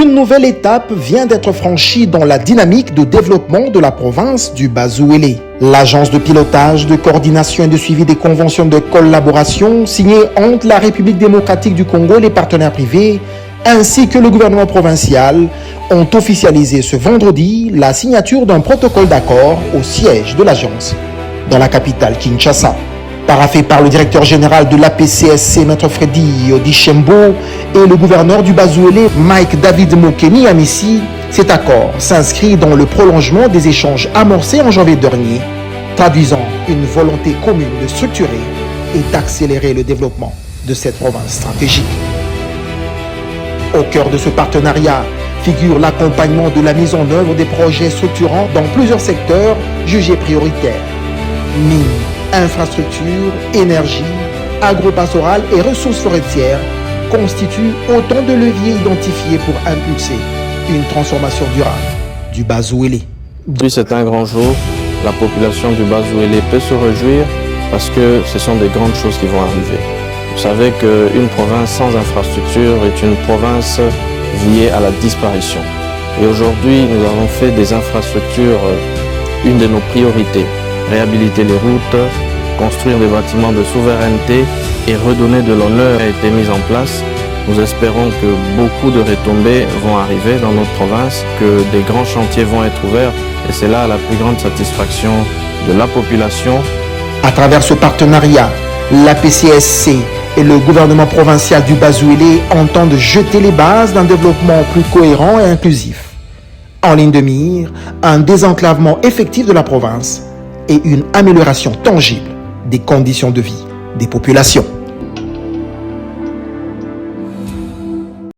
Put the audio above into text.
Une nouvelle étape vient d'être franchie dans la dynamique de développement de la province du Bas-Ouélé. L'agence de pilotage, de coordination et de suivi des conventions de collaboration signées entre la République démocratique du Congo et les partenaires privés, ainsi que le gouvernement provincial, ont officialisé ce vendredi la signature d'un protocole d'accord au siège de l'agence, dans la capitale Kinshasa. Paraphé par le directeur général de l'APCSC, Maître Freddy Odichembo, et le gouverneur du Bas-Ouélé, Mike David Mokeni Amissi, cet accord s'inscrit dans le prolongement des échanges amorcés en janvier dernier, traduisant une volonté commune de structurer et d'accélérer le développement de cette province stratégique. Au cœur de ce partenariat figure l'accompagnement de la mise en œuvre des projets structurants dans plusieurs secteurs jugés prioritaires: mines, infrastructures, énergie, agro-pastorale et ressources forestières constituent autant de leviers identifiés pour impulser une transformation durable du Bas-Ouélé. Oui, c'est un grand jour. La population du Bas-Ouélé peut se réjouir parce que ce sont des grandes choses qui vont arriver. Vous savez qu'une province sans infrastructure est une province vouée à la disparition. Et aujourd'hui, nous avons fait des infrastructures une de nos priorités. Réhabiliter les routes, construire des bâtiments de souveraineté et redonner de l'honneur a été mis en place. Nous espérons que beaucoup de retombées vont arriver dans notre province, que des grands chantiers vont être ouverts et c'est là la plus grande satisfaction de la population. À travers ce partenariat, l'APCSC et le gouvernement provincial du Bas-Ouélé entendent jeter les bases d'un développement plus cohérent et inclusif. En ligne de mire, un désenclavement effectif de la province et une amélioration tangible des conditions de vie des populations.